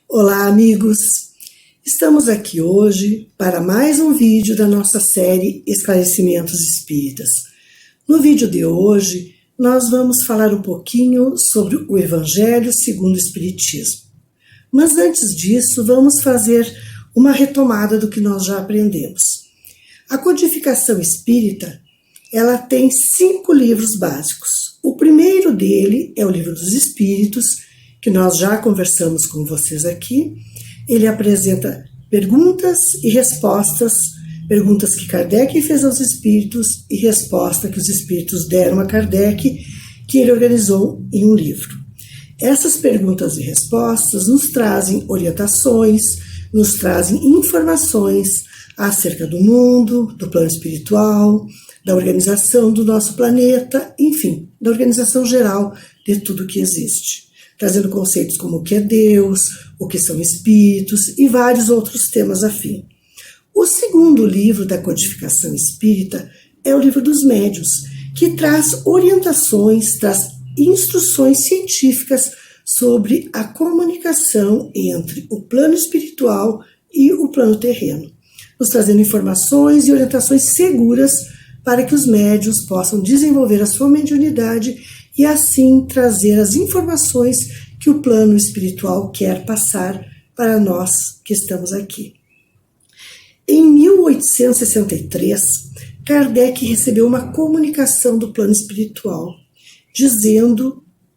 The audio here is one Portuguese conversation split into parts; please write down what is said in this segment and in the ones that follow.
Olá, amigos! Estamos aqui hoje para mais um vídeo da nossa série Esclarecimentos Espíritas. No vídeo de hoje, nós vamos falar um pouquinho sobre o Evangelho segundo o Espiritismo. Mas antes disso, vamos fazer uma retomada do que nós já aprendemos. A codificação espírita, ela tem 5 livros básicos. O primeiro dele é o Livro dos Espíritos, que nós já conversamos com vocês aqui. Ele apresenta perguntas e respostas, perguntas que Kardec fez aos espíritos e resposta que os espíritos deram a Kardec, que ele organizou em um livro. Essas perguntas e respostas nos trazem orientações, nos trazem informações acerca do mundo, do plano espiritual, da organização do nosso planeta, enfim, da organização geral de tudo que existe, trazendo conceitos como o que é Deus, o que são espíritos e vários outros temas afim. O segundo livro da codificação espírita é o Livro dos Médiuns, que traz orientações, traz instruções científicas sobre a comunicação entre o plano espiritual e o plano terreno, nos trazendo informações e orientações seguras para que os médiuns possam desenvolver a sua mediunidade e assim trazer as informações que o plano espiritual quer passar para nós que estamos aqui. Em 1863, Kardec recebeu uma comunicação do plano espiritual,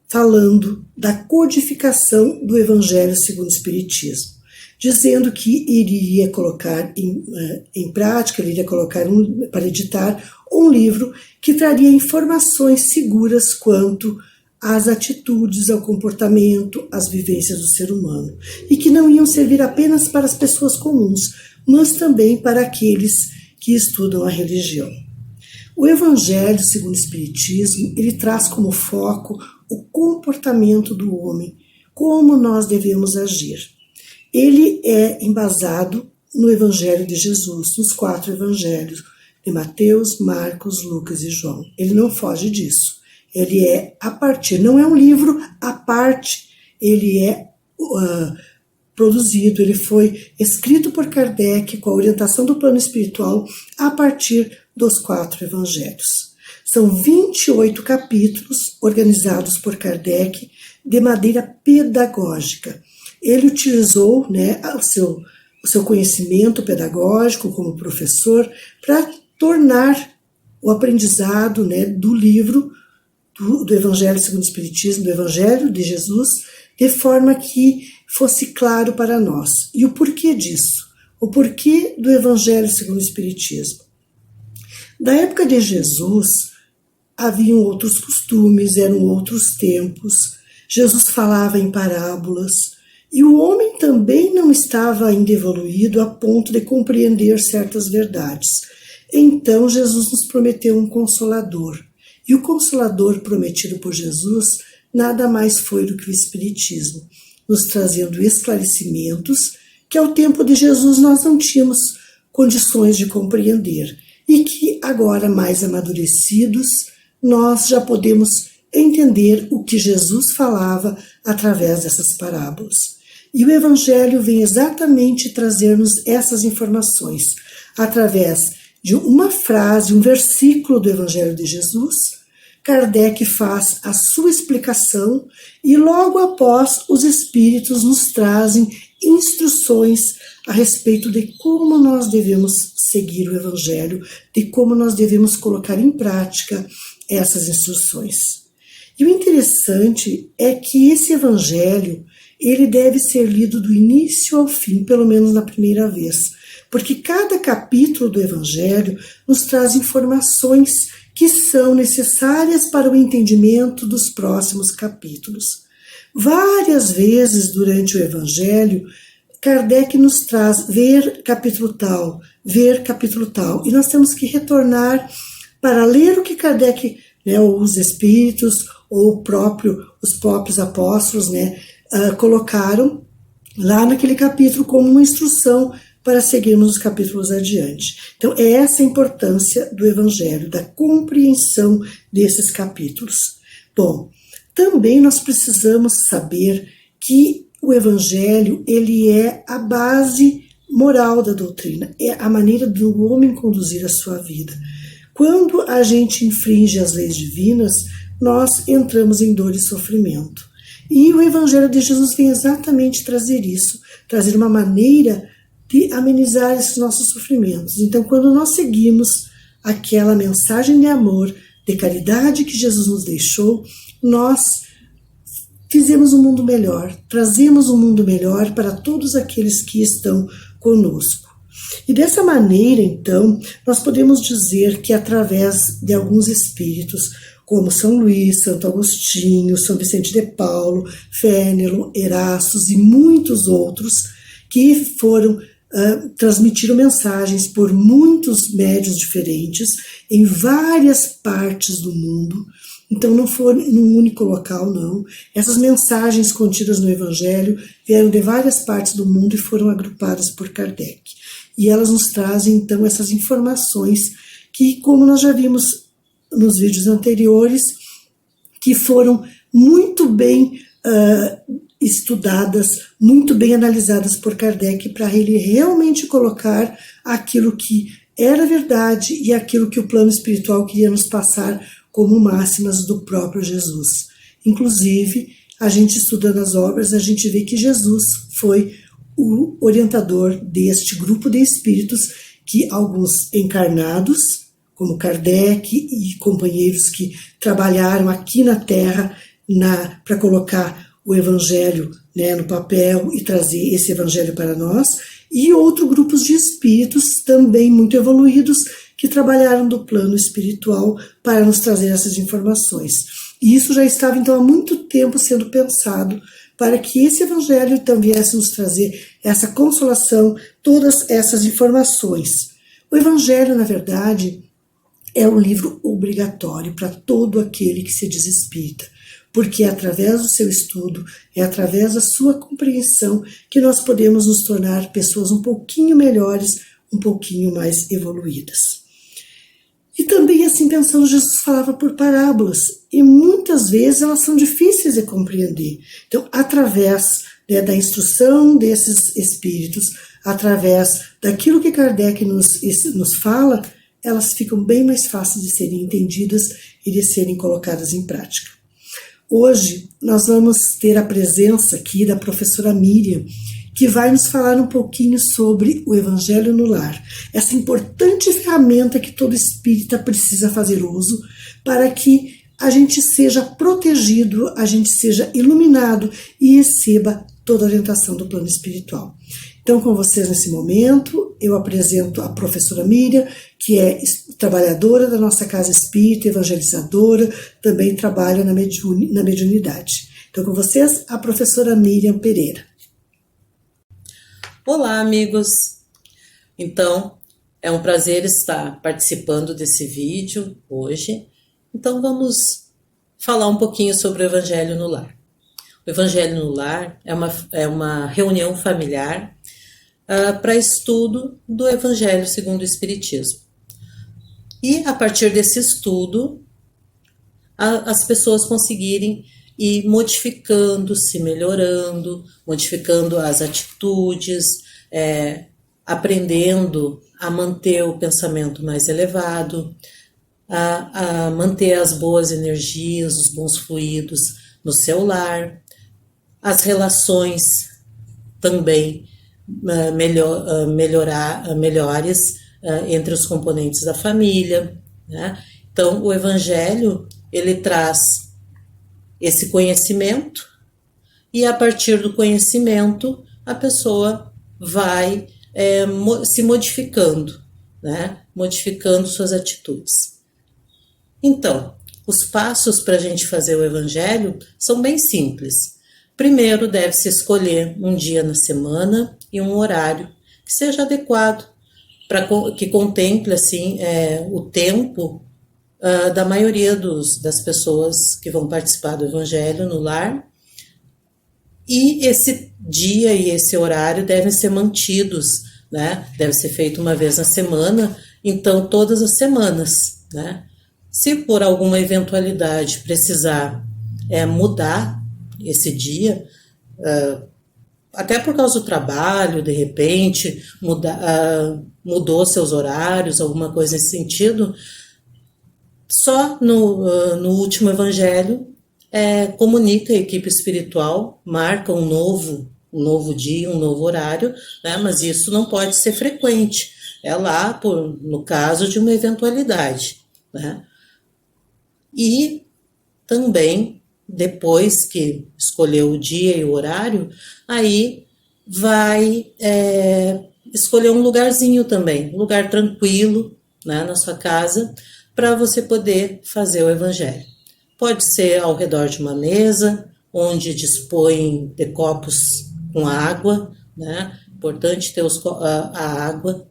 falando da codificação do Evangelho segundo o Espiritismo, dizendo que iria colocar em prática, ele iria colocar para editar um livro que traria informações seguras quanto às atitudes, ao comportamento, às vivências do ser humano, e que não iam servir apenas para as pessoas comuns, mas também para aqueles que estudam a religião. O Evangelho segundo o Espiritismo, ele traz como foco o comportamento do homem, como nós devemos agir. Ele é embasado no Evangelho de Jesus, nos 4 evangelhos, de Mateus, Marcos, Lucas e João. Ele não foge disso. Ele é a partir, não é um livro à parte, ele é produzido, ele foi escrito por Kardec com a orientação do plano espiritual a partir dos 4 evangelhos. São 28 capítulos organizados por Kardec de maneira pedagógica. Ele utilizou o seu conhecimento pedagógico como professor para tornar o aprendizado do livro do Evangelho segundo o Espiritismo, do Evangelho de Jesus, de forma que fosse claro para nós. E o porquê disso? O porquê do Evangelho segundo o Espiritismo? Da época de Jesus, haviam outros costumes, eram outros tempos. Jesus falava em parábolas, e o homem também não estava ainda evoluído a ponto de compreender certas verdades. Então Jesus nos prometeu um Consolador. E o Consolador prometido por Jesus nada mais foi do que o Espiritismo, nos trazendo esclarecimentos que ao tempo de Jesus nós não tínhamos condições de compreender e que agora, mais amadurecidos, nós já podemos entender o que Jesus falava através dessas parábolas. E o Evangelho vem exatamente trazer-nos essas informações através de uma frase, um versículo do Evangelho de Jesus. Kardec faz a sua explicação e logo após os espíritos nos trazem instruções a respeito de como nós devemos seguir o Evangelho, de como nós devemos colocar em prática essas instruções. E o interessante é que esse Evangelho, ele deve ser lido do início ao fim, pelo menos na primeira vez, porque cada capítulo do Evangelho nos traz informações que são necessárias para o entendimento dos próximos capítulos. Várias vezes durante o Evangelho, Kardec nos traz ver capítulo tal, e nós temos que retornar para ler o que Kardec, ou os espíritos, ou os próprios apóstolos, colocaram lá naquele capítulo como uma instrução para seguirmos os capítulos adiante. Então, é essa a importância do Evangelho, da compreensão desses capítulos. Bom, também nós precisamos saber que o Evangelho, ele é a base moral da doutrina, é a maneira do homem conduzir a sua vida. Quando a gente infringe as leis divinas, nós entramos em dor e sofrimento. E o Evangelho de Jesus vem exatamente trazer isso, trazer uma maneira de amenizar esses nossos sofrimentos. Então, quando nós seguimos aquela mensagem de amor, de caridade que Jesus nos deixou, nós fizemos um mundo melhor, trazemos um mundo melhor para todos aqueles que estão conosco. E dessa maneira, então, nós podemos dizer que através de alguns espíritos, como São Luís, Santo Agostinho, São Vicente de Paulo, Fénelon, Erastos e muitos outros, que transmitiram mensagens por muitos médios diferentes, em várias partes do mundo. Então não foi num único local, não. Essas mensagens contidas no Evangelho vieram de várias partes do mundo e foram agrupadas por Kardec. E elas nos trazem, então, essas informações que, como nós já vimos nos vídeos anteriores, que foram muito bem estudadas, muito bem analisadas por Kardec, para ele realmente colocar aquilo que era verdade e aquilo que o plano espiritual queria nos passar como máximas do próprio Jesus. Inclusive, a gente estudando as obras, a gente vê que Jesus foi o orientador deste grupo de espíritos, que alguns encarnados, como Kardec e companheiros que trabalharam aqui na Terra para colocar o Evangelho, né, no papel e trazer esse Evangelho para nós, e outros grupos de espíritos também muito evoluídos que trabalharam do plano espiritual para nos trazer essas informações. E isso já estava, então, há muito tempo sendo pensado para que esse Evangelho então viesse nos trazer essa consolação, todas essas informações. O Evangelho, na verdade, é um livro obrigatório para todo aquele que se diz espírita, porque é através do seu estudo, é através da sua compreensão que nós podemos nos tornar pessoas um pouquinho melhores, um pouquinho mais evoluídas. E também, assim pensando, Jesus falava por parábolas, e muitas vezes elas são difíceis de compreender. Então, através da instrução desses espíritos, através daquilo que Kardec nos fala, elas ficam bem mais fáceis de serem entendidas e de serem colocadas em prática. Hoje, nós vamos ter a presença aqui da professora Miriam, que vai nos falar um pouquinho sobre o Evangelho no Lar, essa importante ferramenta que todo espírita precisa fazer uso para que a gente seja protegido, a gente seja iluminado e receba toda a orientação do plano espiritual. Então, com vocês nesse momento, eu apresento a professora Miriam, que é trabalhadora da nossa casa espírita, evangelizadora, também trabalha na mediunidade. Então, com vocês, a professora Miriam Pereira. Olá, amigos! Então, é um prazer estar participando desse vídeo hoje. Então, vamos falar um pouquinho sobre o Evangelho no Lar. O Evangelho no Lar é uma reunião familiar para estudo do Evangelho segundo o Espiritismo. E, a partir desse estudo, as pessoas conseguirem ir modificando, se melhorando, modificando as atitudes, aprendendo a manter o pensamento mais elevado, a manter as boas energias, os bons fluidos no seu lar, as relações também melhores entre os componentes da família, né? Então, o Evangelho, ele traz esse conhecimento e, a partir do conhecimento, a pessoa vai se modificando, né? Modificando suas atitudes. Então, os passos para a gente fazer o Evangelho são bem simples. Primeiro, deve-se escolher um dia na semana e um horário que seja adequado, que contemple assim, o tempo da maioria das pessoas que vão participar do Evangelho no Lar. E esse dia e esse horário devem ser mantidos, né? Deve ser feito uma vez na semana, então todas as semanas, né? Se por alguma eventualidade precisar mudar esse dia, até por causa do trabalho, de repente, mudou seus horários, alguma coisa nesse sentido, só no último evangelho comunica a equipe espiritual, marca um novo dia, um novo horário, né? Mas isso não pode ser frequente, é lá no caso de uma eventualidade, né? E também, depois que escolheu o dia e o horário, aí vai escolher um lugarzinho também, um lugar tranquilo, né, na sua casa, para você poder fazer o evangelho. Pode ser ao redor de uma mesa, onde dispõe de copos com água, né? Importante ter a água,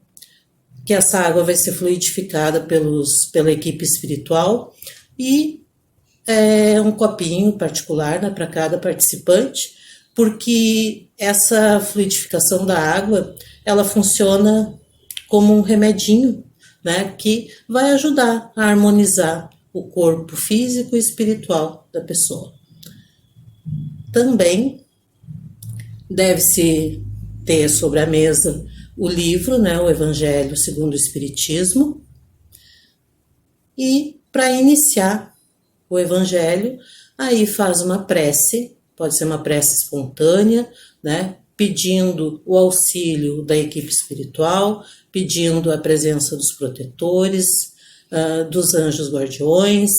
que essa água vai ser fluidificada pela equipe espiritual, e um copinho particular, né, para cada participante, porque essa fluidificação da água, ela funciona como um remedinho, né, que vai ajudar a harmonizar o corpo físico e espiritual da pessoa. Também deve-se ter sobre a mesa o livro, né, o Evangelho segundo o Espiritismo, e para iniciar o Evangelho, aí faz uma prece, pode ser uma prece espontânea, né, pedindo o auxílio da equipe espiritual, pedindo a presença dos protetores, dos anjos guardiões,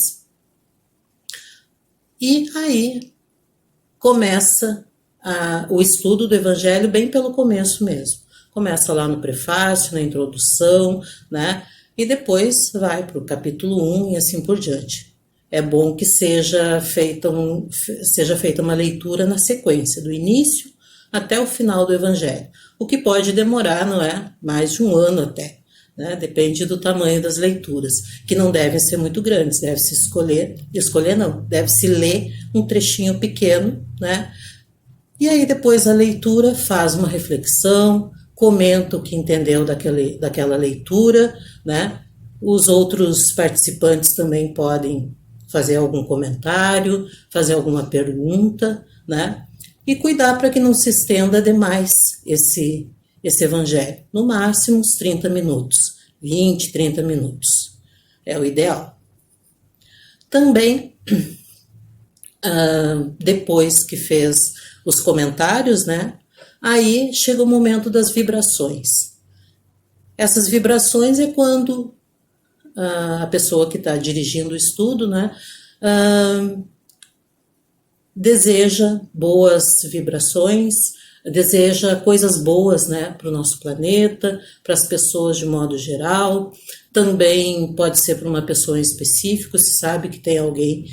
e aí começa o estudo do Evangelho bem pelo começo mesmo. Começa lá no prefácio, na introdução, né? E depois vai para o capítulo 1 e assim por diante. É bom que seja feita uma leitura na sequência, do início até o final do Evangelho. O que pode demorar, não é? Mais de um ano até, né? Depende do tamanho das leituras, que não devem ser muito grandes, deve-se deve-se ler um trechinho pequeno, né? E aí depois a leitura faz uma reflexão, comenta o que entendeu daquela leitura, né? Os outros participantes também podem fazer algum comentário, fazer alguma pergunta, né? E cuidar para que não se estenda demais esse evangelho. No máximo uns 30 minutos, 20, 30 minutos. É o ideal. Também, depois que fez os comentários, né? Aí chega o momento das vibrações. Essas vibrações é quando a pessoa que está dirigindo o estudo, né, deseja boas vibrações, deseja coisas boas, né, para o nosso planeta, para as pessoas de modo geral. Também pode ser para uma pessoa em específico, se sabe que tem alguém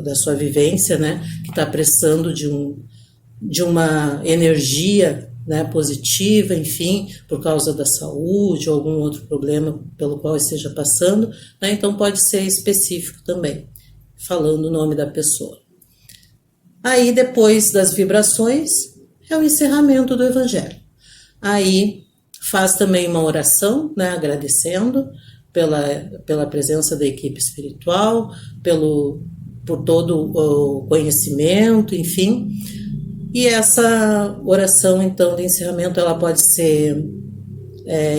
da sua vivência, né, que está precisando de uma energia, né, positiva, enfim, por causa da saúde ou algum outro problema pelo qual esteja passando, né, então pode ser específico também, falando o nome da pessoa. Aí, depois das vibrações, é o encerramento do Evangelho. Aí, faz também uma oração, né, agradecendo pela presença da equipe espiritual, por todo o conhecimento, enfim. E essa oração, então, de encerramento, ela pode ser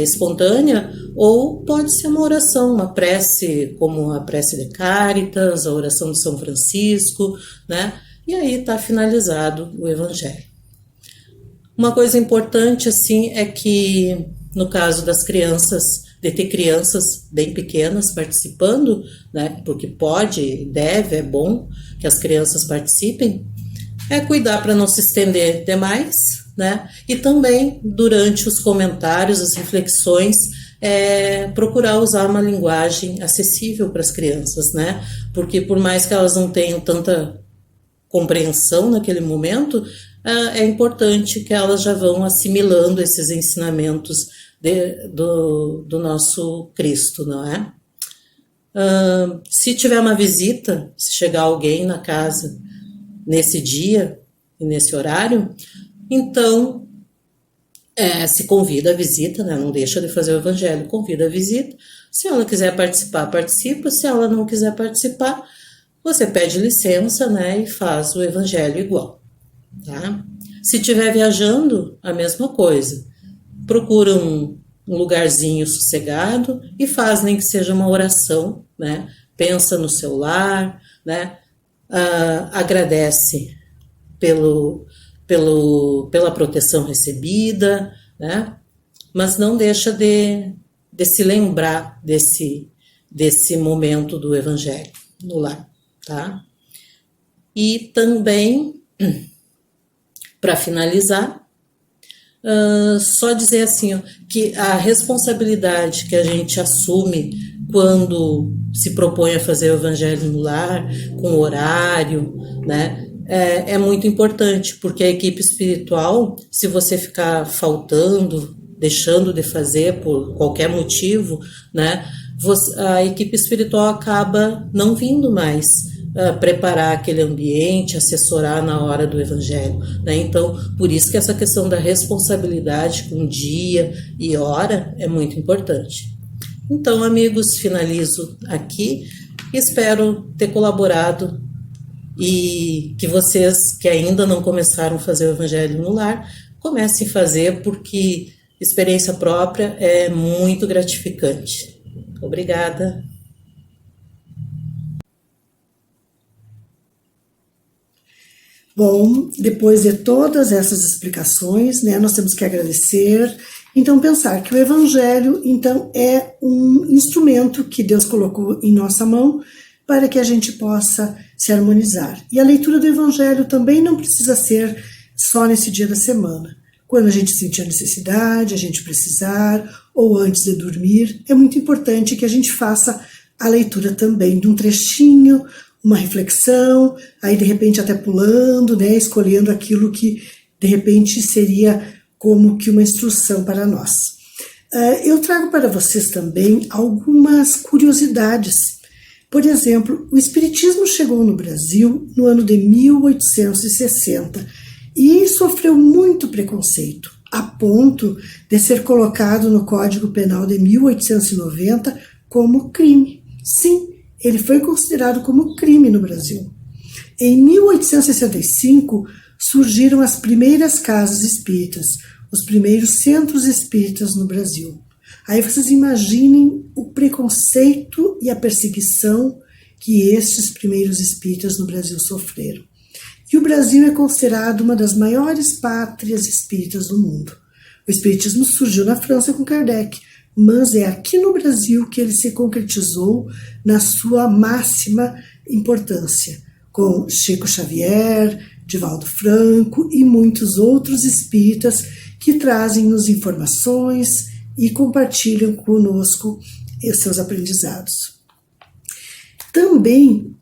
espontânea ou pode ser uma oração, uma prece, como a prece de Cáritas, a oração de São Francisco, né? E aí está finalizado o Evangelho. Uma coisa importante, assim, é que, no caso das crianças, de ter crianças bem pequenas participando, né? Porque pode, deve, é bom que as crianças participem, cuidar para não se estender demais, né? E também, durante os comentários, as reflexões, procurar usar uma linguagem acessível para as crianças, né? Porque por mais que elas não tenham tanta compreensão naquele momento, é importante que elas já vão assimilando esses ensinamentos do nosso Cristo, não é? Se tiver uma visita, se chegar alguém na casa nesse dia e nesse horário, então se convida a visita, né? Não deixa de fazer o Evangelho, convida a visita. Se ela quiser participar, participa. Se ela não quiser participar, você pede licença, né? E faz o Evangelho igual. tá? Se estiver viajando, a mesma coisa. Procura um lugarzinho sossegado e faz nem que seja uma oração, né? Pensa no seu lar, né? Agradece pela proteção recebida, né? Mas não deixa de se lembrar desse momento do Evangelho no lar, tá? E também, para finalizar, só dizer assim, ó, que a responsabilidade que a gente assume quando se propõe a fazer o Evangelho no lar, com horário, né, é muito importante, porque a equipe espiritual, se você ficar faltando, deixando de fazer por qualquer motivo, né, a equipe espiritual acaba não vindo mais preparar aquele ambiente, assessorar na hora do Evangelho, né? Então, por isso que essa questão da responsabilidade com dia e hora é muito importante. Então, amigos, finalizo aqui. Espero ter colaborado e que vocês que ainda não começaram a fazer o Evangelho no lar, comecem a fazer, porque experiência própria é muito gratificante. Obrigada. Bom, depois de todas essas explicações, né, nós temos que agradecer. Então, pensar que o Evangelho, então, é um instrumento que Deus colocou em nossa mão para que a gente possa se harmonizar. E a leitura do Evangelho também não precisa ser só nesse dia da semana. Quando a gente sentir a necessidade, a gente precisar, ou antes de dormir, é muito importante que a gente faça a leitura também de um trechinho, uma reflexão, aí de repente até pulando, né, escolhendo aquilo que de repente seria como que uma instrução para nós. Eu trago para vocês também algumas curiosidades. Por exemplo, o Espiritismo chegou no Brasil no ano de 1860 e sofreu muito preconceito, a ponto de ser colocado no Código Penal de 1890 como crime. Sim, ele foi considerado como crime no Brasil. Em 1865, surgiram as primeiras casas espíritas, os primeiros centros espíritas no Brasil. Aí vocês imaginem o preconceito e a perseguição que estes primeiros espíritas no Brasil sofreram. E o Brasil é considerado uma das maiores pátrias espíritas do mundo. O espiritismo surgiu na França com Kardec, mas é aqui no Brasil que ele se concretizou na sua máxima importância, com Chico Xavier, Divaldo Franco e muitos outros espíritas que trazem-nos informações e compartilham conosco os seus aprendizados. Também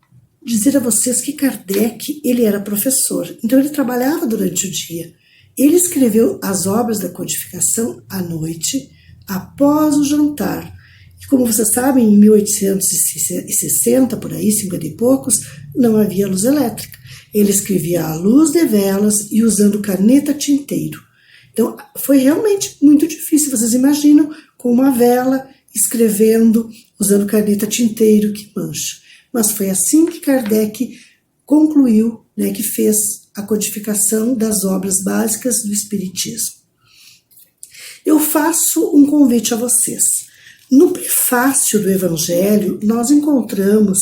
dizer a vocês que Kardec, ele era professor, então ele trabalhava durante o dia. Ele escreveu as obras da codificação à noite, após o jantar. E como vocês sabem, em 1860, por aí, 50 e poucos, não havia luz elétrica. Ele escrevia à luz de velas e usando caneta tinteiro. Então, foi realmente muito difícil. Vocês imaginam, com uma vela, escrevendo, usando caneta tinteiro que mancha. Mas foi assim que Kardec concluiu, né, que fez a codificação das obras básicas do Espiritismo. Eu faço um convite a vocês. No prefácio do Evangelho, nós encontramos,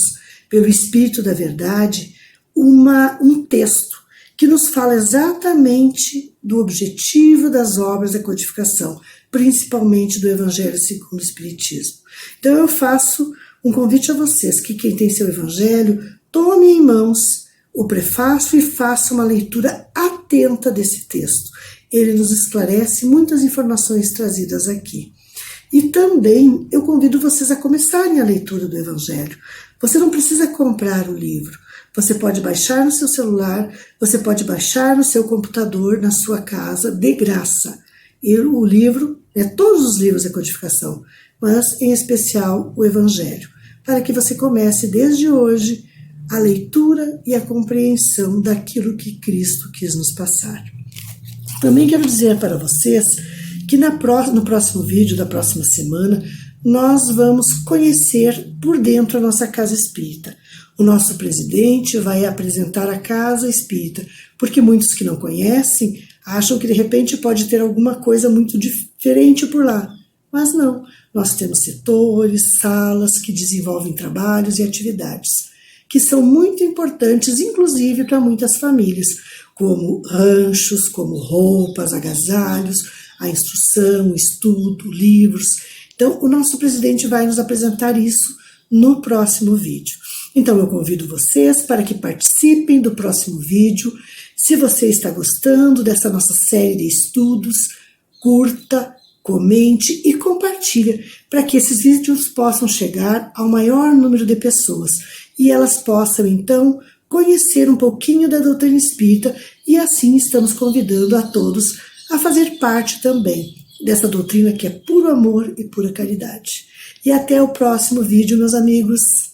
pelo Espírito da Verdade, um texto que nos fala exatamente do objetivo das obras da codificação, principalmente do Evangelho segundo o Espiritismo. Então eu faço um convite a vocês, que quem tem seu Evangelho, tome em mãos o prefácio e faça uma leitura atenta desse texto. Ele nos esclarece muitas informações trazidas aqui. E também eu convido vocês a começarem a leitura do Evangelho. Você não precisa comprar o livro. Você pode baixar no seu celular, você pode baixar no seu computador, na sua casa, de graça. E o livro, todos os livros da codificação, mas em especial o Evangelho, para que você comece desde hoje a leitura e a compreensão daquilo que Cristo quis nos passar. Também quero dizer para vocês que no próximo vídeo da próxima semana nós vamos conhecer por dentro a nossa casa espírita. O nosso presidente vai apresentar a casa espírita, porque muitos que não conhecem acham que de repente pode ter alguma coisa muito diferente por lá. Mas não, nós temos setores, salas que desenvolvem trabalhos e atividades que são muito importantes, inclusive para muitas famílias, como ranchos, como roupas, agasalhos, a instrução, o estudo, livros. Então, o nosso presidente vai nos apresentar isso no próximo vídeo. Então, eu convido vocês para que participem do próximo vídeo. Se você está gostando dessa nossa série de estudos, curta, comente e compartilhe para que esses vídeos possam chegar ao maior número de pessoas e elas possam, então, conhecer um pouquinho da doutrina espírita e assim estamos convidando a todos a fazer parte também dessa doutrina que é puro amor e pura caridade. E até o próximo vídeo, meus amigos.